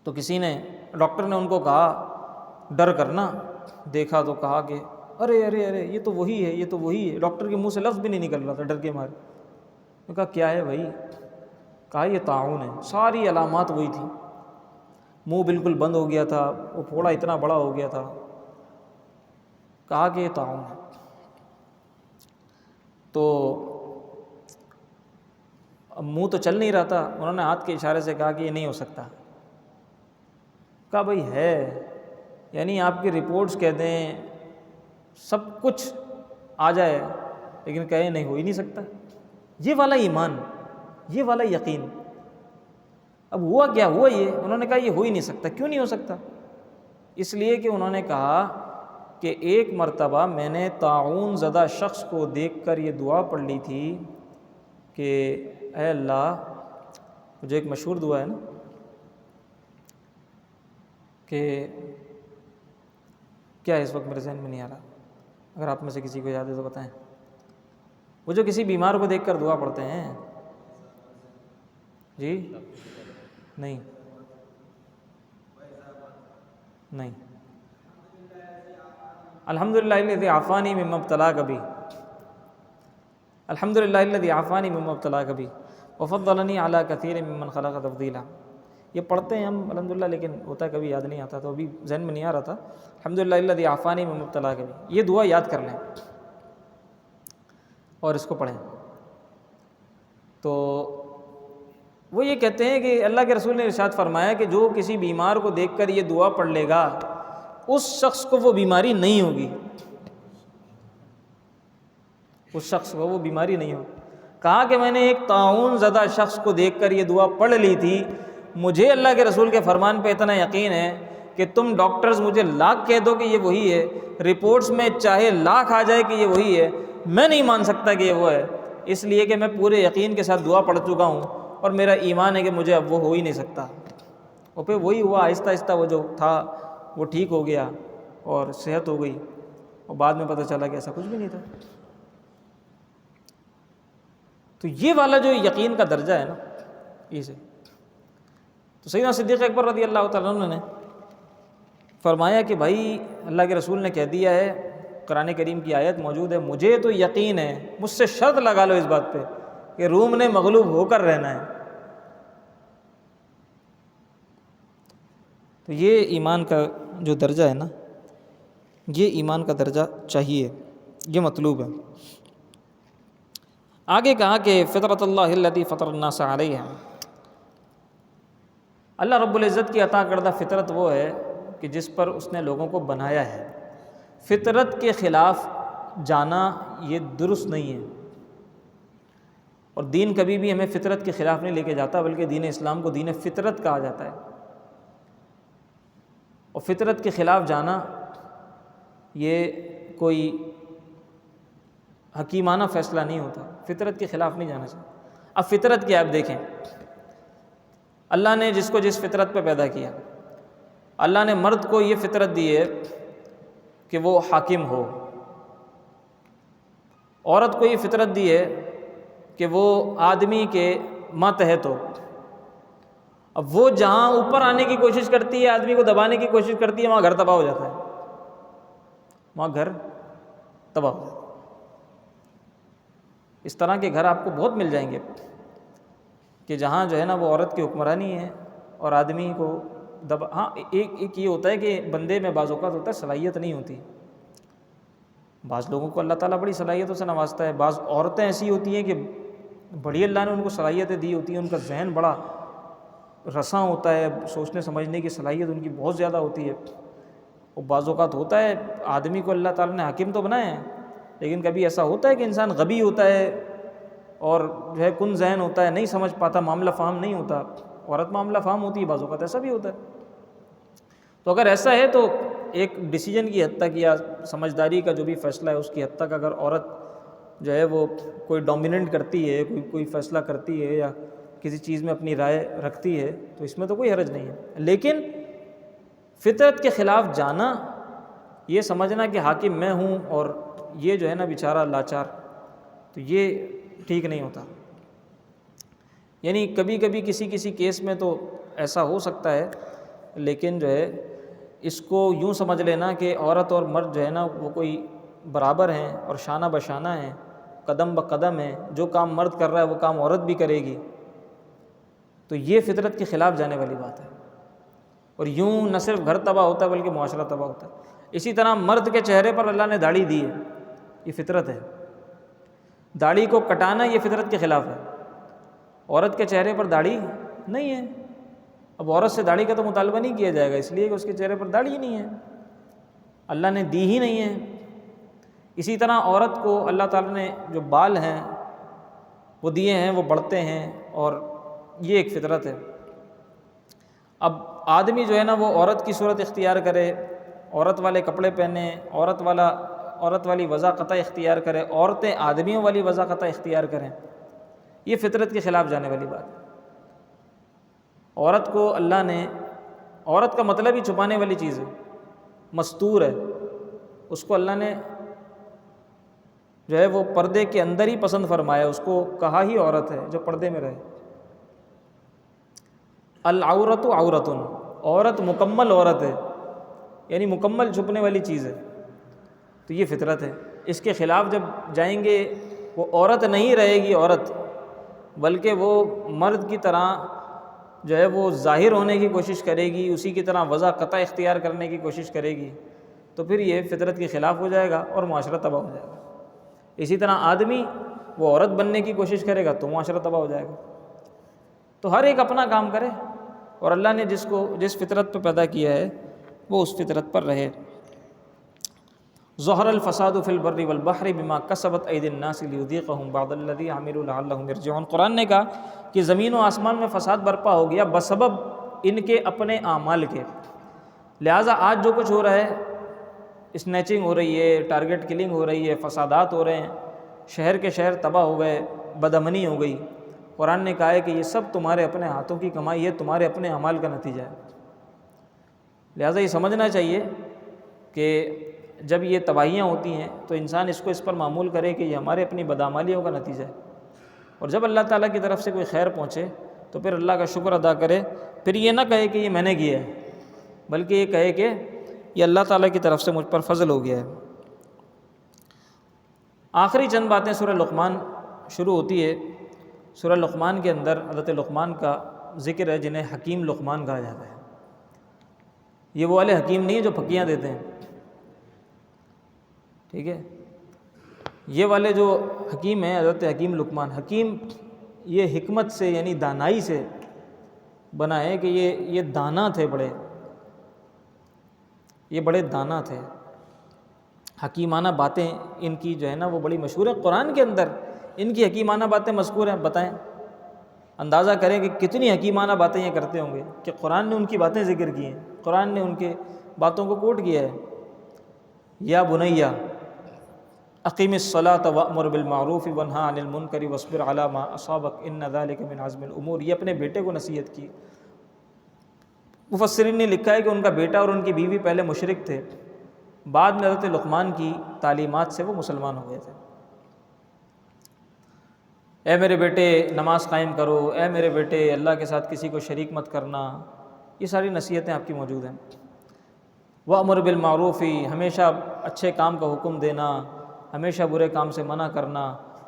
تو ڈاکٹر نے ان کو کہا ڈر کرنا، دیکھا تو کہا کہ ارے ارے ارے یہ تو وہی ہے، یہ تو وہی ہے۔ ڈاکٹر کے منہ سے لفظ بھی نہیں نکل رہا تھا ڈر کے مارے۔ نے کہا کیا ہے بھائی؟ کہا یہ طاعون ہے۔ ساری علامات وہی تھی، منہ بالکل بند ہو گیا تھا، وہ پھوڑا اتنا بڑا ہو گیا تھا۔ کہا کہ یہ طاعون ہے۔ تو اب منہ تو چل نہیں رہا تھا، انہوں نے ہاتھ کے اشارے سے کہا کہ یہ نہیں ہو سکتا۔ کہا بھائی ہے، یعنی آپ کی رپورٹس کہہ دیں سب کچھ آ جائے لیکن کہیں نہیں، ہو ہی نہیں سکتا۔ یہ والا ایمان، یہ والا یقین۔ اب ہوا کیا ہوا؟ یہ انہوں نے کہا یہ ہو ہی نہیں سکتا۔ کیوں نہیں ہو سکتا؟ اس لیے کہ انہوں نے کہا کہ ایک مرتبہ میں نے طاعون زدہ شخص کو دیکھ کر یہ دعا پڑھ لی تھی کہ اے اللہ، جو ایک مشہور دعا ہے نا کہ کیا ہے، اس وقت میرے ذہن میں نہیں آ رہا، اگر آپ میں سے کسی کو یاد ہے تو بتائیں۔ وہ جو کسی بیمار کو دیکھ کر دعا پڑھتے ہیں، جی نہیں نہیں، الحمدللہ الذی عافانی مما ابتلاک بہ، الحمدللہ الذی عافانی مما ابتلاک بہ وفضلنی علی کثیر ممن خلق تفضیلا۔ یہ پڑھتے ہیں ہم الحمدللہ، لیکن ہوتا ہے کبھی یاد نہیں آتا، تو ابھی ذہن میں نہیں آ رہا تھا۔ الحمدللہ الذی عافانی مما ابتلاک بہ، یہ دعا یاد کر لیں اور اس کو پڑھیں۔ تو وہ یہ کہتے ہیں کہ اللہ کے رسول نے ارشاد فرمایا کہ جو کسی بیمار کو دیکھ کر یہ دعا پڑھ لے گا اس شخص کو وہ بیماری نہیں ہوگی، اس شخص کو وہ بیماری نہیں ہوگی۔ کہا کہ میں نے ایک طاعون زدہ شخص کو دیکھ کر یہ دعا پڑھ لی تھی، مجھے اللہ کے رسول کے فرمان پہ اتنا یقین ہے کہ تم ڈاکٹرز مجھے لاکھ کہہ دو کہ یہ وہی ہے، رپورٹس میں چاہے لاکھ آ جائے کہ یہ وہی ہے، میں نہیں مان سکتا کہ یہ وہ ہے، اس لیے کہ میں پورے یقین کے ساتھ دعا پڑھ چکا ہوں اور میرا ایمان ہے کہ مجھے اب وہ ہو ہی نہیں سکتا۔ اور پھر وہی ہوا، آہستہ آہستہ وہ جو تھا وہ ٹھیک ہو گیا اور صحت ہو گئی، اور بعد میں پتہ چلا کہ ایسا کچھ بھی نہیں تھا۔ تو یہ والا جو یقین کا درجہ ہے نا، اسے تو سیدنا صدیق اکبر رضی اللہ تعالیٰ عنہ نے فرمایا کہ بھائی اللہ کے رسول نے کہہ دیا ہے، قرآن کریم کی آیت موجود ہے، مجھے تو یقین ہے، مجھ سے شرط لگا لو اس بات پہ کہ روم نے مغلوب ہو کر رہنا ہے۔ تو یہ ایمان کا جو درجہ ہے نا، یہ ایمان کا درجہ چاہیے، یہ مطلوب ہے۔ آگے کہا کہ فطرت اللہ التی فطر الناس علیہا، اللہ رب العزت کی عطا کردہ فطرت وہ ہے کہ جس پر اس نے لوگوں کو بنایا ہے۔ فطرت کے خلاف جانا یہ درست نہیں ہے۔ اور دین کبھی بھی ہمیں فطرت کے خلاف نہیں لے کے جاتا، بلکہ دین اسلام کو دین فطرت کہا جاتا ہے۔ اور فطرت کے خلاف جانا یہ کوئی حکیمانہ فیصلہ نہیں ہوتا، فطرت کے خلاف نہیں جانا چاہیے۔ اب فطرت کیا آپ دیکھیں، اللہ نے جس کو جس فطرت پہ پیدا کیا، اللہ نے مرد کو یہ فطرت دی ہے کہ وہ حاکم ہو، عورت کو یہ فطرت دی ہے کہ وہ آدمی کے ماتحت ہو۔ اب وہ جہاں اوپر آنے کی کوشش کرتی ہے، آدمی کو دبانے کی کوشش کرتی ہے، وہاں گھر تباہ ہو جاتا ہے، وہاں گھر تباہ ہو جاتا ہے۔ اس طرح کے گھر آپ کو بہت مل جائیں گے کہ جہاں جو ہے نا وہ عورت کی حکمرانی ہے اور آدمی کو ہاں ایک یہ ہوتا ہے کہ بندے میں بعض اوقات ہوتا ہے صلاحیت نہیں ہوتی، بعض لوگوں کو اللہ تعالیٰ بڑی صلاحیتوں سے نوازتا ہے، بعض عورتیں ایسی ہوتی ہیں کہ بڑی اللہ نے ان کو صلاحیتیں دی ہوتی ہیں، ان کا ذہن بڑا رساں ہوتا ہے، سوچنے سمجھنے کی صلاحیت ان کی بہت زیادہ ہوتی ہے۔ اور بعض اوقات ہوتا ہے آدمی کو اللہ تعالیٰ نے حاکم تو بنایا ہے، لیکن کبھی ایسا ہوتا ہے کہ انسان غبی ہوتا ہے اور جو ہے کن ذہن ہوتا ہے، نہیں سمجھ پاتا، معاملہ فہم نہیں ہوتا۔ عورت معاملہ فہم ہوتی ہے، بعض اوقات ایسا بھی ہوتا ہے۔ تو اگر ایسا ہے تو ایک ڈیسیجن کی حد تک یا سمجھداری کا جو بھی فیصلہ ہے اس کی حد تک اگر عورت جو ہے وہ کوئی ڈومیننٹ کرتی ہے، کوئی فیصلہ کرتی ہے یا کسی چیز میں اپنی رائے رکھتی ہے تو اس میں تو کوئی حرج نہیں ہے، لیکن فطرت کے خلاف جانا، یہ سمجھنا کہ حاکم میں ہوں اور یہ جو ہے نا بیچارہ لاچار، تو یہ ٹھیک نہیں ہوتا۔ یعنی کبھی کبھی کسی کیس میں تو ایسا ہو سکتا ہے، لیکن جو ہے اس کو یوں سمجھ لینا کہ عورت اور مرد جو ہے نا وہ کوئی برابر ہیں اور شانہ بشانہ ہیں، قدم بقدم ہیں، جو کام مرد کر رہا ہے وہ کام عورت بھی کرے گی، تو یہ فطرت کے خلاف جانے والی بات ہے۔ اور یوں نہ صرف گھر تباہ ہوتا ہے بلکہ معاشرہ تباہ ہوتا ہے۔ اسی طرح مرد کے چہرے پر اللہ نے داڑھی دی ہے، یہ فطرت ہے، داڑھی کو کٹانا یہ فطرت کے خلاف ہے۔ عورت کے چہرے پر داڑھی نہیں ہے، اب عورت سے داڑھی کا تو مطالبہ نہیں کیا جائے گا، اس لیے کہ اس کے چہرے پر داڑھی ہی نہیں ہے، اللہ نے دی ہی نہیں ہے۔ اسی طرح عورت کو اللہ تعالیٰ نے جو بال ہیں وہ دیے ہیں، وہ بڑھتے ہیں، اور یہ ایک فطرت ہے۔ اب آدمی جو ہے نا وہ عورت کی صورت اختیار کرے، عورت والے کپڑے پہنے، عورت والی وضع قطع اختیار کرے، عورتیں آدمیوں والی وضع قطع اختیار کریں، یہ فطرت کے خلاف جانے والی بات ہے۔ عورت کو اللہ نے، عورت کا مطلب ہی چھپانے والی چیز ہے، مستور ہے، اس کو اللہ نے جو ہے وہ پردے کے اندر ہی پسند فرمایا، اس کو کہا ہی عورت ہے جو پردے میں رہے۔ العورت عورت، عورت مکمل عورت ہے، یعنی مکمل چھپنے والی چیز ہے، تو یہ فطرت ہے۔ اس کے خلاف جب جائیں گے وہ عورت نہیں رہے گی عورت، بلکہ وہ مرد کی طرح جو ہے وہ ظاہر ہونے کی کوشش کرے گی، اسی کی طرح وضع قطع اختیار کرنے کی کوشش کرے گی، تو پھر یہ فطرت کے خلاف ہو جائے گا اور معاشرہ تباہ ہو جائے گا۔ اسی طرح آدمی وہ عورت بننے کی کوشش کرے گا تو معاشرہ تباہ ہو جائے گا۔ تو ہر ایک اپنا کام کرے اور اللہ نے جس فطرت پہ پیدا کیا ہے وہ اس فطرت پر رہے۔ ظہر الفساد فی البر والبحر بما کسبت ایدی الناس لیذیقہم بعض الذی عملوا لعلہم یرجعون۔ قرآن نے کہا کہ زمین و آسمان میں فساد برپا ہو گیا بسبب ان کے اپنے اعمال کے، لہٰذا آج جو کچھ ہو رہا ہے، اسنیچنگ ہو رہی ہے، ٹارگٹ کلنگ ہو رہی ہے، فسادات ہو رہے ہیں، شہر کے شہر تباہ ہو گئے، بدامنی ہو گئی، قرآن نے کہا ہے کہ یہ سب تمہارے اپنے ہاتھوں کی کمائی ہے، تمہارے اپنے اعمال کا نتیجہ ہے۔ لہٰذا یہ سمجھنا چاہیے کہ جب یہ تباہیاں ہوتی ہیں تو انسان اس پر معمول کرے کہ یہ ہمارے اپنی بدعمالیوں کا نتیجہ ہے، اور جب اللہ تعالیٰ کی طرف سے کوئی خیر پہنچے تو پھر اللہ کا شکر ادا کرے، پھر یہ نہ کہے کہ یہ میں نے کیا ہے، بلکہ یہ کہے کہ یہ اللہ تعالیٰ کی طرف سے مجھ پر فضل ہو گیا ہے۔ آخری چند باتیں سورہ لقمان شروع ہوتی ہے۔ سورہ لقمان کے اندر حضرت لقمان کا ذکر ہے جنہیں حکیم لقمان کہا جاتا ہے۔ یہ وہ والے حکیم نہیں ہیں جو پھکیاں دیتے ہیں، ٹھیک ہے، یہ والے جو حکیم ہیں حضرت حکیم لقمان۔ حکیم یہ حکمت سے یعنی دانائی سے بنا ہے کہ یہ دانا تھے، یہ بڑے دانا تھے، حکیمانہ باتیں ان کی جو ہے نا وہ بڑی مشہور ہے۔ قرآن کے اندر ان کی حکیمانہ باتیں مذکور ہیں، بتائیں، اندازہ کریں کہ کتنی حکیمانہ باتیں یہ کرتے ہوں گے کہ قرآن نے ان کی باتیں ذکر کی ہیں، قرآن نے ان کے باتوں کو کوٹ کیا ہے۔ یا بنیہ اقیم الصلاۃ وامر بالمعروف وانہی عن المنکر واصبر علی ما اصابک ان ذلک من عزم الامور، یہ اپنے بیٹے کو نصیحت کی۔ مفسرین نے لکھا ہے کہ ان کا بیٹا اور ان کی بیوی پہلے مشرک تھے، بعد میں حضرت لقمان کی تعلیمات سے وہ مسلمان ہو گئے تھے۔ اے میرے بیٹے نماز قائم کرو، اے میرے بیٹے اللہ کے ساتھ کسی کو شریک مت کرنا، یہ ساری نصیحتیں آپ کی موجود ہیں۔ وَأْمُرْ بِالْمَعْرُوفِ، ہمیشہ اچھے کام کا حکم دینا، ہمیشہ برے کام سے منع کرنا۔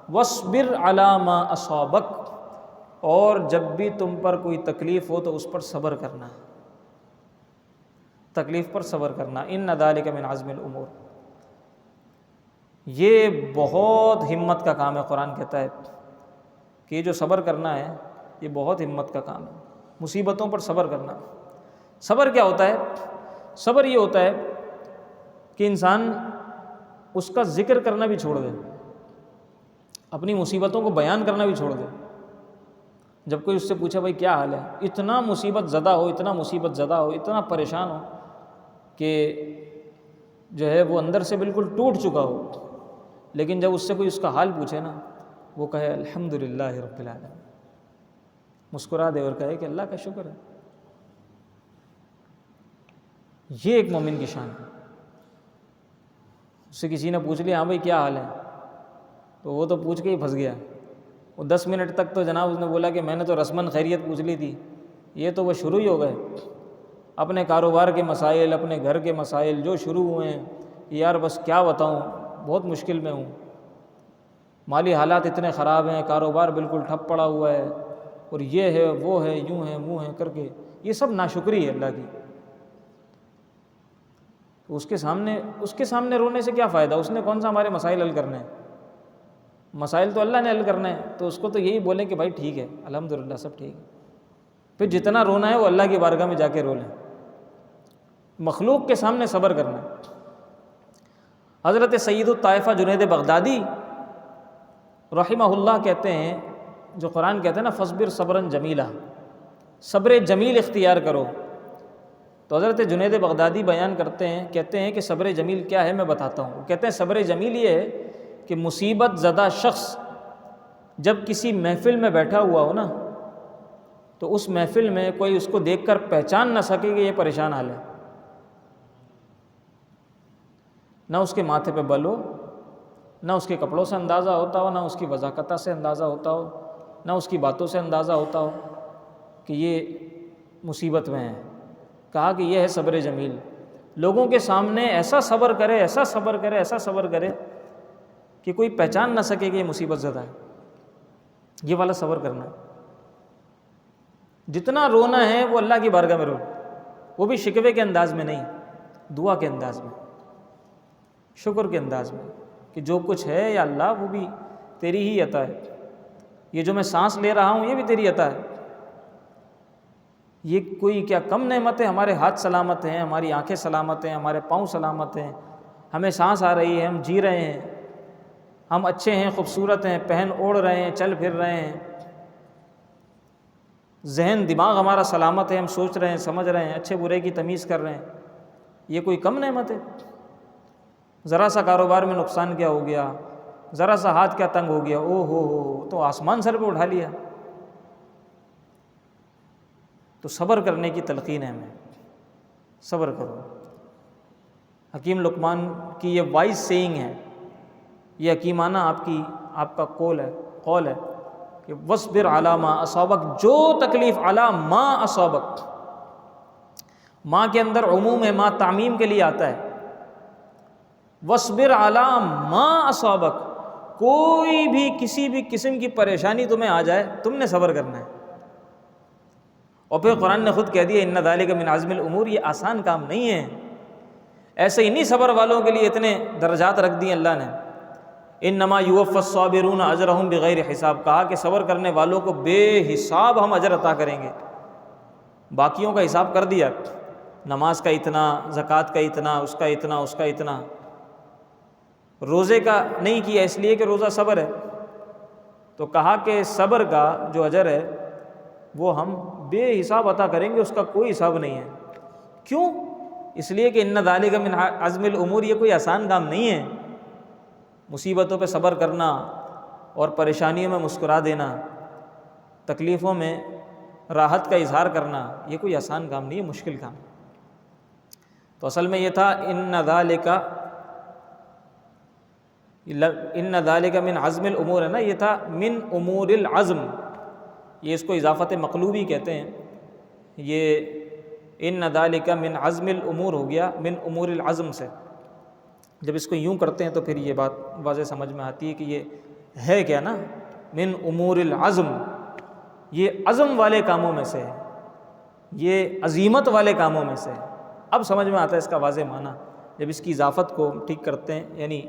وَاصْبِرْ عَلَىٰ مَا أَصَابَكَ، اور جب بھی تم پر کوئی تکلیف ہو تو اس پر صبر کرنا، تکلیف پر صبر کرنا۔ إِنَّ ذَلِكَ مِنْ عَزْمِ الْأُمُورِ، یہ بہت ہمت کا کام ہے۔ قرآن کہتا ہے کہ یہ جو صبر کرنا ہے یہ بہت ہمت کا کام ہے، مصیبتوں پر صبر کرنا۔ صبر کیا ہوتا ہے؟ صبر یہ ہوتا ہے کہ انسان اس کا ذکر کرنا بھی چھوڑ دے، اپنی مصیبتوں کو بیان کرنا بھی چھوڑ دے۔ جب کوئی اس سے پوچھا بھائی کیا حال ہے، اتنا مصیبت زدہ ہو، اتنا مصیبت زدہ ہو، اتنا پریشان ہو کہ جو ہے وہ اندر سے بالکل ٹوٹ چکا ہو، لیکن جب اس سے کوئی اس کا حال پوچھے نا، وہ کہے الحمدللہ رب العالمین، مسکرا دے اور کہے کہ اللہ کا شکر ہے۔ یہ ایک مومن کی شان ہے۔ اس سے کسی نے پوچھ لیا ہاں بھائی کیا حال ہے، تو وہ تو پوچھ کے ہی پھنس گیا۔ وہ 10 منٹ تک تو جناب اس نے بولا کہ میں نے تو رسماً خیریت پوچھ لی تھی، یہ تو وہ شروع ہی ہو گئے اپنے کاروبار کے مسائل، اپنے گھر کے مسائل جو شروع ہوئے ہیں، یار بس کیا بتاؤں، بہت مشکل میں ہوں، مالی حالات اتنے خراب ہیں، کاروبار بالکل ٹھپ پڑا ہوا ہے، اور یہ ہے وہ ہے، یوں ہے منہ ہے کر کے، یہ سب ناشکری ہے اللہ کی۔ تو اس کے سامنے رونے سے کیا فائدہ؟ اس نے کون سا ہمارے مسائل حل کرنے ہیں؟ مسائل تو اللہ نے حل کرنے ہیں، تو اس کو تو یہی بولیں کہ بھائی ٹھیک ہے الحمدللہ سب ٹھیک ہے۔ پھر جتنا رونا ہے وہ اللہ کی بارگاہ میں جا کے رو لیں، مخلوق کے سامنے صبر کرنا۔ حضرت سید الطائفہ جنید بغدادی رحمہ اللہ کہتے ہیں، جو قرآن کہتے ہیں نا فصبر صبرا جمیلا، صبر جمیل اختیار کرو، تو حضرت جنید بغدادی بیان کرتے ہیں، کہتے ہیں کہ صبر جمیل کیا ہے میں بتاتا ہوں۔ وہ کہتے ہیں صبر جمیل یہ ہے کہ مصیبت زدہ شخص جب کسی محفل میں بیٹھا ہوا ہو نا، تو اس محفل میں کوئی اس کو دیکھ کر پہچان نہ سکے کہ یہ پریشان حال ہے، نہ اس کے ماتھے پہ بل ہو، نہ اس کے کپڑوں سے اندازہ ہوتا ہو، نہ اس کی وضاقتہ سے اندازہ ہوتا ہو، نہ اس کی باتوں سے اندازہ ہوتا ہو کہ یہ مصیبت میں ہے۔ کہا کہ یہ ہے صبر جمیل، لوگوں کے سامنے ایسا صبر کرے، ایسا صبر کرے، ایسا صبر کرے کہ کوئی پہچان نہ سکے کہ یہ مصیبت زدہ ہے۔ یہ والا صبر کرنا ہے۔ جتنا رونا ہے وہ اللہ کی بارگاہ میں رو، وہ بھی شکوے کے انداز میں نہیں، دعا کے انداز میں، شکر کے انداز میں، کہ جو کچھ ہے یا اللہ وہ بھی تیری ہی عطا ہے، یہ جو میں سانس لے رہا ہوں یہ بھی تیری عطا ہے، یہ کوئی کیا کم نعمت ہے؟ ہمارے ہاتھ سلامت ہیں، ہماری آنکھیں سلامت ہیں، ہمارے پاؤں سلامت ہیں، ہمیں سانس آ رہی ہے، ہم جی رہے ہیں، ہم اچھے ہیں، خوبصورت ہیں، پہن اوڑھ رہے ہیں، چل پھر رہے ہیں، ذہن دماغ ہمارا سلامت ہے، ہم سوچ رہے ہیں، سمجھ رہے ہیں، اچھے برے کی تمیز کر رہے ہیں، یہ کوئی کم نعمت ہے؟ ذرا سا کاروبار میں نقصان کیا ہو گیا، ذرا سا ہاتھ کیا تنگ ہو گیا، او ہو تو آسمان سر پہ اٹھا لیا۔ تو صبر کرنے کی تلقین ہے ہمیں، صبر کرو۔ حکیم لقمان کی یہ وائز سیئنگ ہے، یہ حکیمانہ آپ کا قول ہے کہ وَاصْبِرْ عَلَىٰ مَا أَصَابَكَ، جو تکلیف عَلَىٰ مَا أَصَابَكَ، ماں کے اندر عموم ہے، ماں تعمیم کے لیے آتا ہے۔ وَاصْبِرْ عَلَىٰ مَا أَصَابَكَ، کوئی بھی کسی بھی قسم کی پریشانی تمہیں آ جائے تم نے صبر کرنا ہے۔ اور پھر قرآن نے خود کہہ دیا اِنَّ ذَلِكَ مِنْ عَزْمِ الْأُمُورِ، یہ آسان کام نہیں ہے۔ ایسے انہی صبر والوں کے لیے اتنے درجات رکھ دیے اللہ نے۔ انما یوفی الصابرون اجرہم بغیر حساب، کہا کہ صبر کرنے والوں کو بے حساب ہم اجر عطا کریں گے۔ باقیوں کا حساب کر دیا، نماز کا اتنا، زکوٰۃ کا اتنا، اس کا اتنا، اس کا اتنا، روزے کا نہیں کیا اس لیے کہ روزہ صبر ہے، تو کہا کہ صبر کا جو اجر ہے وہ ہم بے حساب عطا کریں گے، اس کا کوئی حساب نہیں ہے۔ کیوں؟ اس لیے کہ ان ذالک من عزم الامور، یہ کوئی آسان کام نہیں ہے۔ مصیبتوں پہ صبر کرنا اور پریشانیوں میں مسکرا دینا، تکلیفوں میں راحت کا اظہار کرنا، یہ کوئی آسان کام نہیں ہے، مشکل کام۔ تو اصل میں یہ تھا ان ذالک من عزم الامور، ہے نا، یہ تھا من امور العزم، یہ اس کو اضافت مقلوبی کہتے ہیں۔ یہ ان ذالک من عزم الامور ہو گیا من امور العزم سے۔ جب اس کو یوں کرتے ہیں تو پھر یہ بات واضح سمجھ میں آتی ہے کہ یہ ہے کیا نا، من امور العزم، یہ عزم والے کاموں میں سے ہے، یہ عزیمت والے کاموں میں سے ہے۔ اب سمجھ میں آتا ہے اس کا واضح معنی جب اس کی اضافت کو ٹھیک کرتے ہیں، یعنی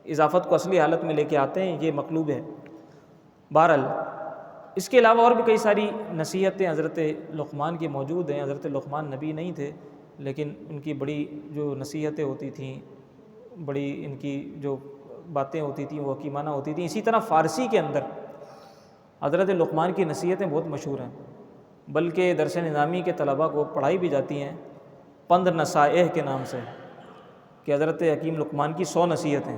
اضافت کو اصلی حالت میں لے کے آتے ہیں، یہ مقلوب ہے۔ بہرحال اس کے علاوہ اور بھی کئی ساری نصیحتیں حضرت لقمان کی موجود ہیں۔ حضرت لقمان نبی نہیں تھے، لیکن ان کی بڑی جو نصیحتیں ہوتی تھیں، بڑی ان کی جو باتیں ہوتی تھیں وہ حکیمانہ ہوتی تھیں۔ اسی طرح فارسی کے اندر حضرت لقمان کی نصیحتیں بہت مشہور ہیں، بلکہ درس نظامی کے طلباء کو پڑھائی بھی جاتی ہیں پند نصائح کے نام سے، کہ حضرت حکیم لقمان کی 100 نصیحتیں،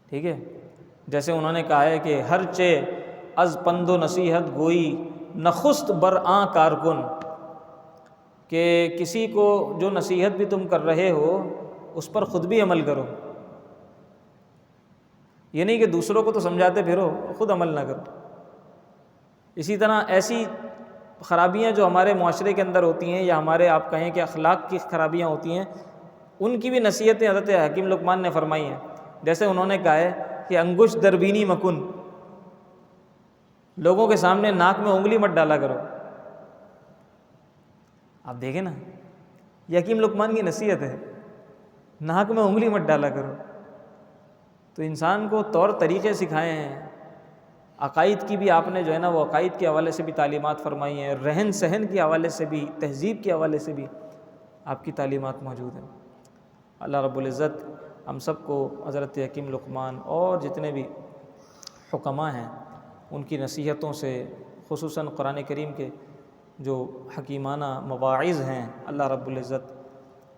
ٹھیک ہے۔ جیسے انہوں نے کہا ہے کہ ہر چے از پند و نصیحت گوئی نخست بر آں کارکن، کہ کسی کو جو نصیحت بھی تم کر رہے ہو اس پر خود بھی عمل کرو، یہ نہیں کہ دوسروں کو تو سمجھاتے پھرو خود عمل نہ کرو۔ اسی طرح ایسی خرابیاں جو ہمارے معاشرے کے اندر ہوتی ہیں، یا ہمارے آپ کہیں کہ اخلاق کی خرابیاں ہوتی ہیں، ان کی بھی نصیحتیں حضرت حکیم لقمان نے فرمائی ہیں۔ جیسے انہوں نے کہا ہے کہ انگشت دربینی مکن، لوگوں کے سامنے ناک میں انگلی مت ڈالا کرو۔ آپ دیکھیں نا، یہ حکیم لقمان کی نصیحت ہے، ناک میں انگلی مت ڈالا کرو۔ تو انسان کو طور طریقے سکھائے ہیں، عقائد کی بھی آپ نے جو ہے نا وہ عقائد کے حوالے سے بھی تعلیمات فرمائی ہیں، رہن سہن کے حوالے سے بھی، تہذیب کے حوالے سے بھی آپ کی تعلیمات موجود ہیں۔ اللہ رب العزت ہم سب کو حضرت حکیم لقمان اور جتنے بھی حکماء ہیں ان کی نصیحتوں سے، خصوصاً قرآن کریم کے جو حکیمانہ مواعظ ہیں، اللہ رب العزت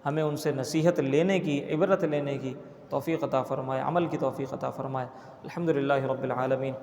ہمیں ان سے نصیحت لینے کی، عبرت لینے کی توفیق عطا فرمائے، عمل کی توفیق عطا فرمائے۔ الحمدللہ رب العالمین۔